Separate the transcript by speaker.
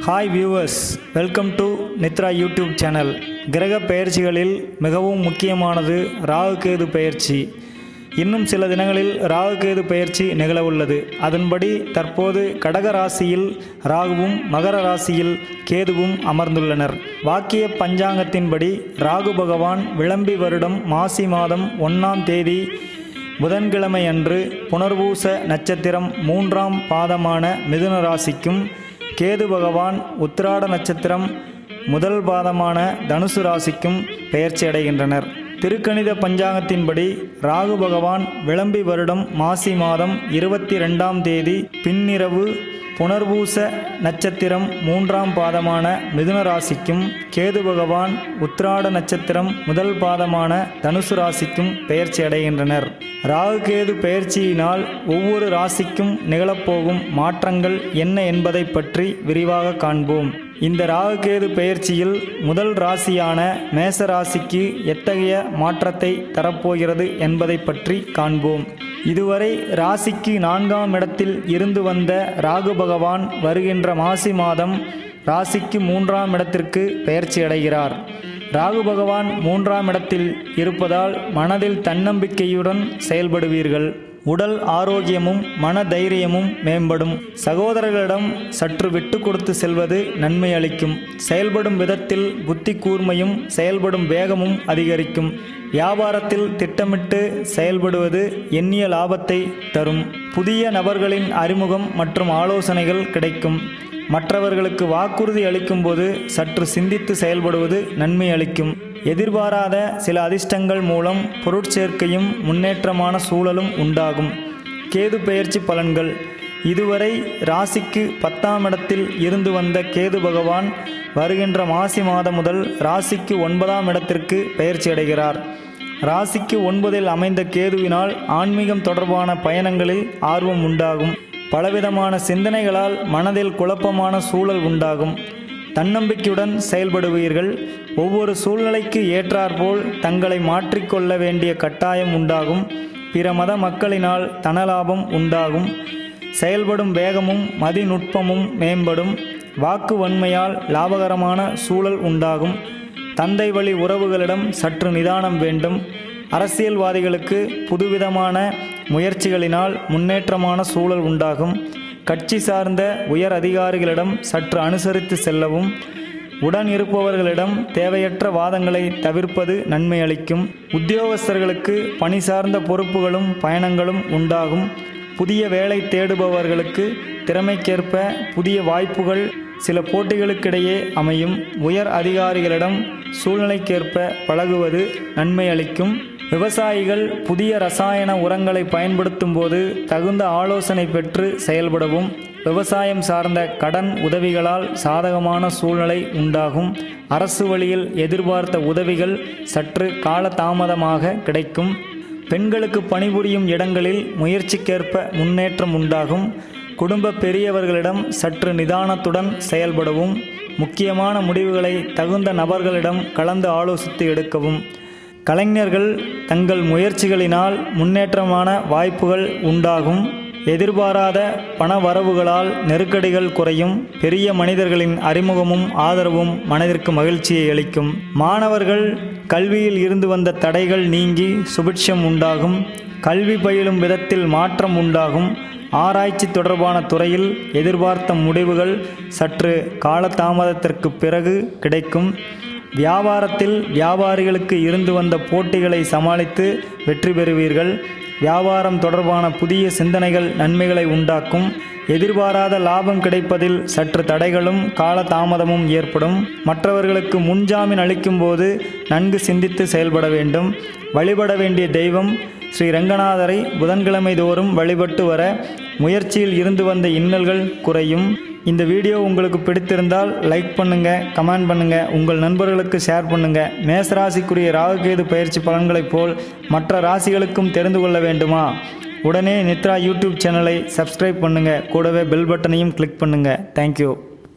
Speaker 1: Hi viewers, welcome to Nithra YouTube channel. கிரக பெயர்ச்சிகளில் மிகவும் முக்கியமானது ராகுகேது பெயர்ச்சி. இன்னும் சில தினங்களில் ராகுகேது பெயர்ச்சி நிகழவுள்ளது. அதன்படி தற்போது கடக ராசியில் ராகுவும் மகர ராசியில் கேதுவும் அமர்ந்துள்ளனர். வாக்கிய பஞ்சாங்கத்தின்படி ராகு பகவான் விளம்பி வருடம் மாசி மாதம் 1ஆம் தேதி புதன்கிழமை அன்று புனர்பூச நட்சத்திரம் 3ஆம் பாதமான மிதுன ராசிக்கும், கேது பகவான் உத்திராட நட்சத்திரம் 1 பாதமான தனுசு ராசிக்கும் பெயர்ச்சி அடைகின்றனர். திருக்கணித பஞ்சாங்கத்தின்படி ராகு பகவான் விளம்பி வருடம் மாசி மாதம் 22ஆம் தேதி பின்னிரவு புனர்பூச நட்சத்திரம் 3ஆம் பாதமான மிதுன ராசிக்கும், கேது பகவான் உத்திராட நட்சத்திரம் 1 பாதமான தனுசு ராசிக்கும் பெயர்ச்சி அடைகின்றனர். ராகுகேது பெயர்ச்சியினால் ஒவ்வொரு ராசிக்கும் நிகழப்போகும் மாற்றங்கள் என்ன என்பதை பற்றி விரிவாக காண்போம். இந்த ராகுகேது பெயர்ச்சியில் முதல் ராசியான மேச ராசிக்கு எத்தகைய மாற்றத்தை தரப்போகிறது என்பதை பற்றி காண்போம். இதுவரை ராசிக்கு 4ஆம் இடத்தில் இருந்து வந்த ராகு பகவான் வருகின்ற மாசி மாதம் ராசிக்கு 3ஆம் இடத்திற்கு பெயர்ச்சி அடைகிறார். ராகு பகவான் 3ஆம் இடத்தில் இருப்பதால் மனதில் தன்னம்பிக்கையுடன் செயல்படுவீர்கள். உடல் ஆரோக்கியமும் மன தைரியமும் மேம்படும். சகோதரர்களிடம் சற்று விட்டு கொடுத்து செல்வது நன்மை அளிக்கும். செயல்படும் விதத்தில் புத்தி கூர்மையும் செயல்படும் வேகமும் அதிகரிக்கும். வியாபாரத்தில் திட்டமிட்டு செயல்படுவது எண்ணிய லாபத்தை தரும். புதிய நபர்களின் அறிமுகம் மற்றும் ஆலோசனைகள் கிடைக்கும். மற்றவர்களுக்கு வாக்குறுதி அளிக்கும்போது சற்று சிந்தித்து செயல்படுவது நன்மை அளிக்கும். எதிர்பாராத சில அதிர்ஷ்டங்கள் மூலம் பொருட்சேர்க்கையும் முன்னேற்றமான சூழலும் உண்டாகும். கேது பெயர்ச்சி பலன்கள். இதுவரை ராசிக்கு 10ஆம் இடத்தில் இருந்து வந்த கேது பகவான் வருகின்ற மாசி மாதம் முதல் ராசிக்கு 9ஆம் இடத்திற்கு பெயர்ச்சி அடைகிறார். ராசிக்கு 9இல் அமைந்த கேதுவினால் ஆன்மீகம் தொடர்பான பயணங்களில் ஆர்வம் உண்டாகும். பலவிதமான சிந்தனைகளால் மனதில் குழப்பமான சூழல் உண்டாகும். தன்னம்பிக்கையுடன் செயல்படுவீர்கள். ஒவ்வொரு சூழ்நிலைக்கு ஏற்றாற்போல் தங்களை மாற்றிக்கொள்ள வேண்டிய கட்டாயம் உண்டாகும். பிற மத மக்களினால் தனலாபம் உண்டாகும். செயல்படும் வேகமும் மதிநுட்பமும் மேம்படும். வாக்கு வன்மையால் லாபகரமான சூழல் உண்டாகும். தந்தை வழி உறவுகளிடம் சற்று நிதானம் வேண்டும். அரசியல்வாதிகளுக்கு புதுவிதமான முயற்சிகளினால் முன்னேற்றமான சூழல் உண்டாகும். கட்சி சார்ந்த உயர் அதிகாரிகளிடம் சற்று அனுசரித்து செல்லவும். உடன் இருப்பவர்களிடம் தேவையற்ற வாதங்களை தவிர்ப்பது நன்மை அளிக்கும். உத்தியோகஸ்தர்களுக்கு பணி சார்ந்த பொறுப்புகளும் பயணங்களும் உண்டாகும். புதிய வேலை தேடுபவர்களுக்கு திறமைக்கேற்ப புதிய வாய்ப்புகள் சில போட்டிகளுக்கிடையே அமையும். உயர் அதிகாரிகளிடம் சூழ்நிலைக்கேற்ப பழகுவது நன்மை அளிக்கும். விவசாயிகள் புதிய ரசாயன உரங்களை பயன்படுத்தும் போது தகுந்த ஆலோசனை பெற்று செயல்படவும். விவசாயம் சார்ந்த கடன் உதவிகளால் சாதகமான சூழ்நிலை உண்டாகும். அரசு வழியில் எதிர்பார்த்த உதவிகள் சற்று காலதாமதமாக கிடைக்கும். பெண்களுக்கு பணிபுரியும் இடங்களில் முயற்சிக்கேற்ப முன்னேற்றம் உண்டாகும். குடும்ப பெரியவர்களிடம் சற்று நிதானத்துடன் செயல்படவும். முக்கியமான முடிவுகளை தகுந்த நபர்களிடம் கலந்து ஆலோசித்து எடுக்கவும். கலைஞர்கள் தங்கள் முயற்சிகளினால் முன்னேற்றமான வாய்ப்புகள் உண்டாகும். எதிர்பாராத பண வரவுகளால் நெருக்கடிகள் குறையும். பெரிய மனிதர்களின் அறிமுகமும் ஆதரவும் மனதிற்கு மகிழ்ச்சியை அளிக்கும். மாணவர்கள் கல்வியில் இருந்து வந்த தடைகள் நீங்கி சுபிட்சம் உண்டாகும். கல்வி பயிலும் விதத்தில் மாற்றம் உண்டாகும். ஆராய்ச்சி தொடர்பான துறையில் எதிர்பார்த்த முடிவுகள் சற்று காலதாமதத்திற்கு பிறகு கிடைக்கும். வியாபாரத்தில் வியாபாரிகளுக்கு இருந்து வந்த போட்டிகளை சமாளித்து வெற்றி பெறுவீர்கள். வியாபாரம் தொடர்பான புதிய சிந்தனைகள் நன்மைகளை உண்டாக்கும். எதிர்பாராத லாபம் கிடைப்பதில் சற்று தடைகளும் காலதாமதமும் ஏற்படும். மற்றவர்களுக்கு முன்ஜாமீன் அளிக்கும்போது நன்கு சிந்தித்து செயல்பட வேண்டும். வழிபட வேண்டிய தெய்வம் ஸ்ரீ ரங்கநாதரை புதன்கிழமை தோறும் வழிபட்டு வர முயற்சியில் இருந்து வந்த இன்னல்கள் குறையும். இந்த வீடியோ உங்களுக்கு பிடித்திருந்தால் லைக் பண்ணுங்கள், கமெண்ட் பண்ணுங்கள், உங்கள் நண்பர்களுக்கு ஷேர் பண்ணுங்கள். மேசராசிக்குரிய ராகுகேது பயிற்சி பலன்களைப் போல் மற்ற ராசிகளுக்கும் தெரிந்து கொள்ள வேண்டுமா? உடனே நித்ரா யூடியூப் சேனலை சப்ஸ்கிரைப் பண்ணுங்கள். கூடவே பெல் பட்டனையும் கிளிக் பண்ணுங்கள். தேங்க்யூ.